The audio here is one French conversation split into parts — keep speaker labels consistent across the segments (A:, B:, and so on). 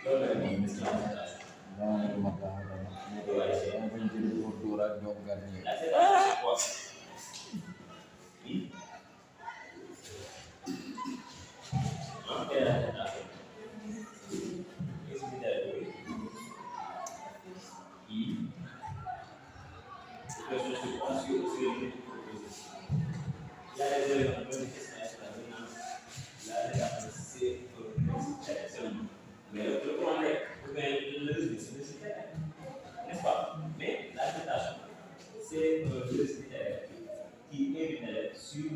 A: Dans le matin, on va dire le retour à Diop Garnier.
B: C'est quoi? Mais le problème, le résultat, n'est-ce pas? Mais l'acceptation, c'est le résultat qui est une élève sur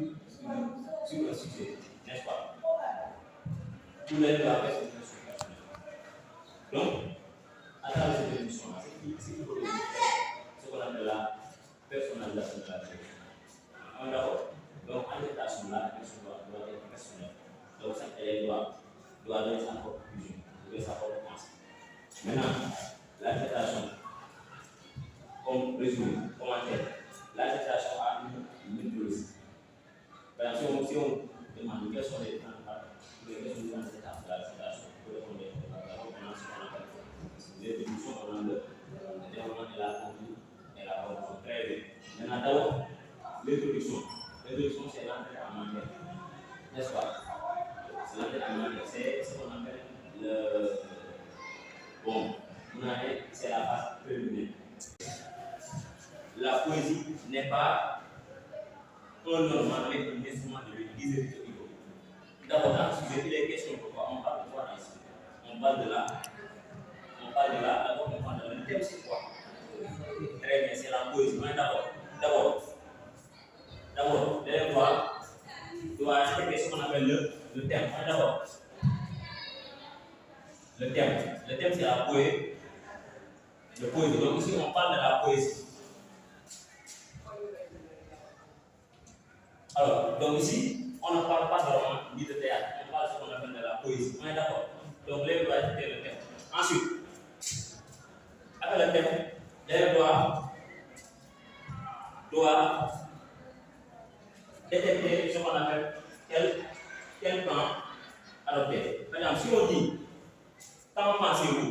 B: un sujet, n'est-ce pas? Pour l'élève avec une instruction. Donc, à travers cette émission-là, c'est qu'il faut ce qu'on appelle la personnalisation de la direction. On est d'accord? Donc, l'acceptation-là, doit être personnelle. Donc, cette élève doit donner sa propre vision, sa propre pensée. Maintenant, l'acceptation, comme résumé, commentaire, l'acceptation a une méthodologie. Par exemple, si on demande quels sont les plans de l'acceptation, pour répondre à ce qu'on appelle les définitions, on a le développement de la conduite et la corruption. Très bien. Maintenant, d'abord, l'introduction. L'introduction, c'est l'entrée en matière. N'est-ce pas? C'est l'entrée en matière. C'est ce qu'on appelle le. Bon, c'est la phase préliminaire. La poésie n'est pas un normal, mais un instrument de l'idée. D'abord, dans ce sujet, il est question de pourquoi on parle de quoi ici. On parle de là. D'abord, on parle de là. Le thème, c'est quoi? Très bien, c'est la poésie. Mais d'abord, l'élève doit respecter ce qu'on appelle le thème. D'abord, le thème, c'est la poésie. Le poésie. Donc ici, on parle de la poésie. Alors, donc ici, on ne parle pas de roman ni de théâtre. On parle de ce qu'on appelle de la poésie. On est d'accord? Donc, l'élève doit respecter le thème. Ensuite, après le thème, l'élève doit détecter ce qu'on appelle quel plan adopter. Par exemple, si on dit qu'en pensez-vous?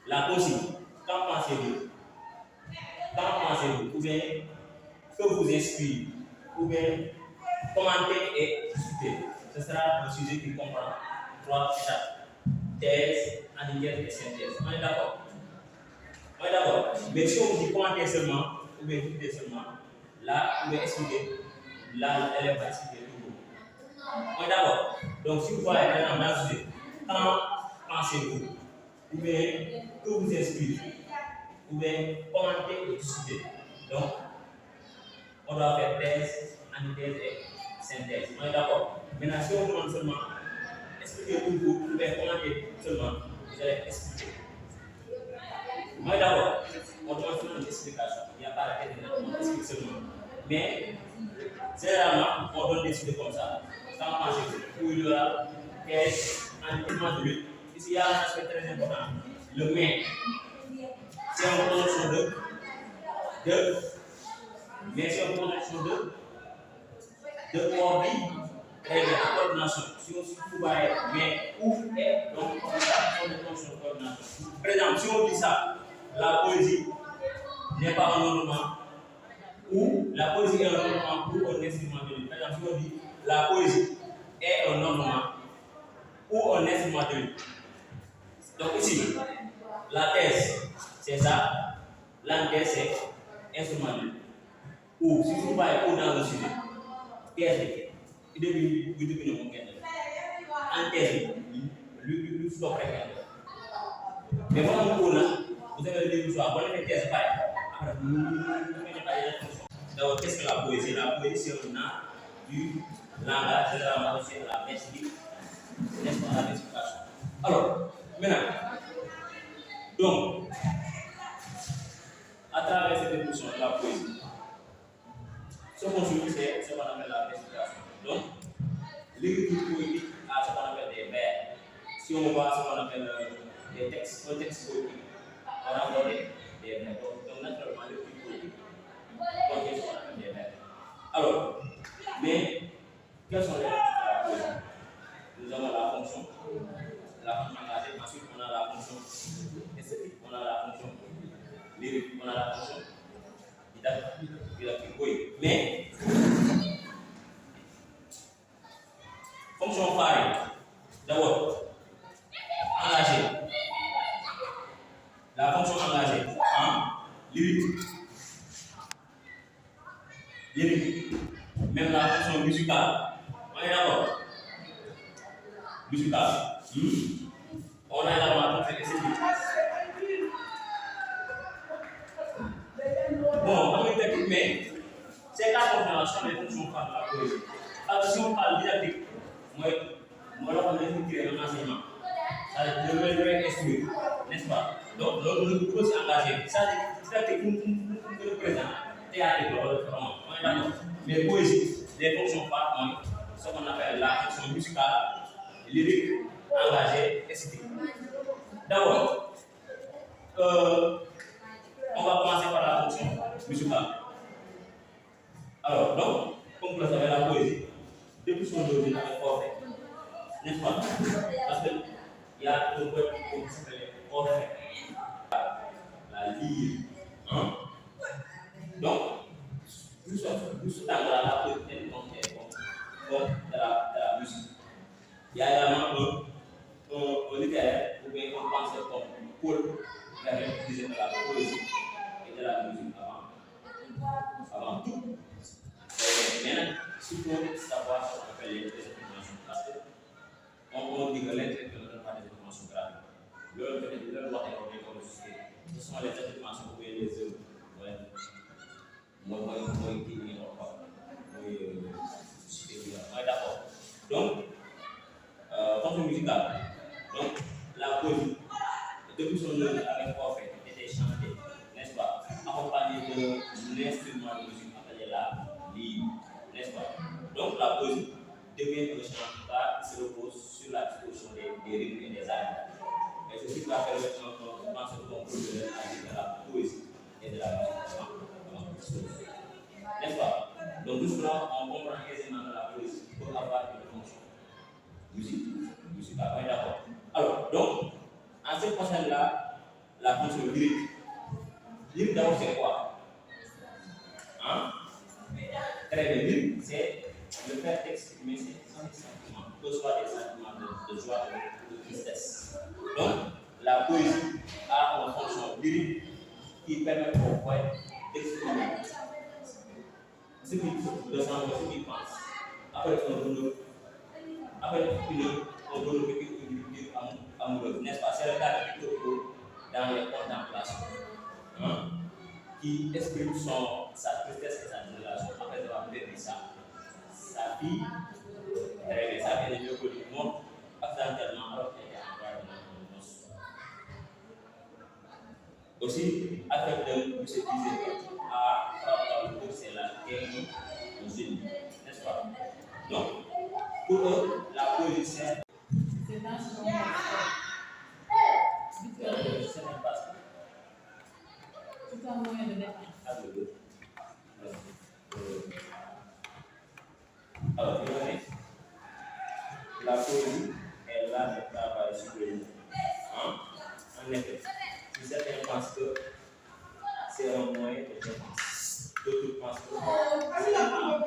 B: La poésie, qu'en pensez-vous? Qu'en pensez-vous? Ou bien, que vous inspire? Ou bien, commenter et discuter. Ce sera un sujet qui comprend 3 chapitres: thèse, antithèse et synthèse. On est d'accord? On est d'accord? Mais si on dit commenter seulement, ou bien discuter seulement, là, vous pouvez expliquer. Là, l'élève va expliquer tout. On est d'accord? Donc, si vous voyez par exemple dans le sujet, qu'en pensez-vous? Ou bien, que vous inspire? Ou bien, commenter et discuter. Donc, on doit faire thèse, antithèse et synthèse. On est d'accord? Maintenant, si on demande seulement expliquer tout vous, ou bien commenter seulement, vous allez expliquer. On est d'accord? On demande seulement une explication. Il n'y a pas la tête on explique seulement. Mais, généralement, on donne des sujets comme ça. Sans penser où il y aura thèse, antithèse, ici, il y a un aspect très important. Le mais. C'est une conjonction de mais c'est une conjonction de coordination. Si on voit mais ou et, donc on a une conjonction de coordination. Par exemple, si on dit ça, la poésie n'est pas un ornement, ou la poésie est un ornement ou un instrument de vie. Par exemple, si on dit la poésie est un ornement ou un instrument de vie. Donc ici, la thèse, c'est ça, l'antithèse, c'est instrument de vie. Ou si vous voyez ou dans le sujet, thèse, il devine mon quête. Antithèse, lui stop avec. Mais moi, vous avez le livre soit, vous avez thèse, après, donc, qu'est-ce que la poésie? La poésie, c'est un art du langage, de la matière, de la mesquine, n'est-ce pas, la explication. Alors, maintenant, donc, à travers cette définition de la poésie, ce qu'on suit, c'est ce qu'on appelle la respiration. Donc, l'écriture poétique a ce qu'on appelle des vers. Si on voit ce qu'on appelle des textes, un texte poétique, on a donné des vers. Donc naturellement, l'écriture poétique contient ce qu'on appelle des vers. Alors, mais, quels sont les fonctions de la poésie? Nous avons la fonction la fonction engagée. Ensuite, on a la fonction esthétique, on a la fonction lyrique, on a la fonction didactique. Oui. Mais, fonction phare, d'abord, engagée. La fonction engagée, hein? Lyrique. Même la fonction musicale. On est d'accord? Musicale. On a également la fonction esthétique. Bon, on est technique, mais ces quatre fonctions sont les fonctions phares de la poésie. Alors, si on parle didactique, moi, on a créé un enseignement. Ça devrait instruire, n'est-ce pas? Donc, le groupe s'est engagé. Ça, didactique, nous représente théâtre, vraiment. On est d'accord. Mais poésie, les fonctions phares, ce qu'on appelle la fonction musicale, lyrique, engagée, esthétique. D'abord, on va commencer par la fonction musicale. Alors, donc, comme vous le savez, la poésie, depuis son origine, elle est forfait. N'est-ce pas? Parce qu'il y a un poète qui s'appelle forfait. La lyre. Hein? Donc, nous sommes dans la poésie comme de la musique. Il y a également un littéraire ou bien un penseur comme Paul qui disait de la poésie et de la musique avant tout. Maintenant, il faut savoir ce qu'on appelle les informations parce qu'on dit que l'intellect ne donne pas des informations gratuites. Le droit est comme ce sont les informations ou bien les œuvres. Moi, qui n'y a pas. D'accord. Donc, fonction musicale. Donc, la poésie, depuis son origine avec forfait, était chantée, n'est-ce pas, accompagnée de l'instrument de musique appelé la lyre, n'est-ce pas? Donc, la poésie devient un chant car il se repose sur la disposition des rythmes et des armes. Et c'est ce qui va permettre dans ce concours de la poésie et de la musique. N'est-ce pas? Donc, jusque-là, on comprend aisément que la poésie peut avoir une fonction musicale. Oui, d'accord. Alors, donc, en ce qui concerne la fonction lyrique, lyrique d'abord c'est quoi? Hein? Très bien, lyrique, c'est le faire exprimer ses sentiments, que ce soit des sentiments de joie ou de tristesse. Donc, la poésie a une fonction lyrique qui permet au poète d'exprimer ce qu'il ressent, ce qu'il pense. Après, on donne une vie amoureuse, n'est-ce pas? C'est le cas de Victor Hugo dans les contemplations, hein, qui exprime sa tristesse et sa désolation après avoir perdu sa fille, sa fille est connue morte accidentellement alors qu'elle était encore dans le noce. Aussi, avec de se disait à c'est la guerre aux unis, n'est-ce pas? Donc, pour eux, la poésie c'est un c'est un moyen de défense. Alors, la poésie est là de travail sur le mot. Hein? En effet, si certains pensent que c'est un moyen de défense, d'autres pensent que c'est un moyen de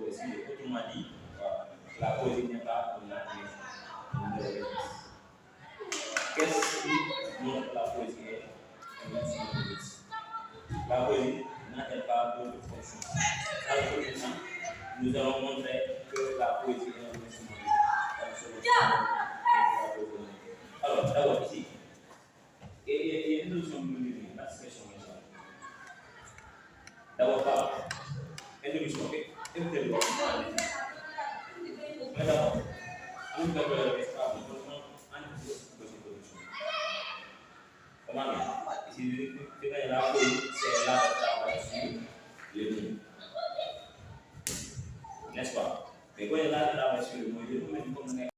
B: aussi. Autrement dit, la poésie n'est pas une défense. Qu'est-ce qui montre la poésie est un instrument de lutte? La poésie n'a-t-elle pas d'autres fonctions? Nous allons montrer que la poésie est un instrument de lutte. Alors, d'abord ici, il y a une notion de lutte, la question est ça. D'abord, introduction, ok? Introduction. Mais d'abord, nous devons rester à comment dire? Ici, la poésie, c'est là de travail sur les mots.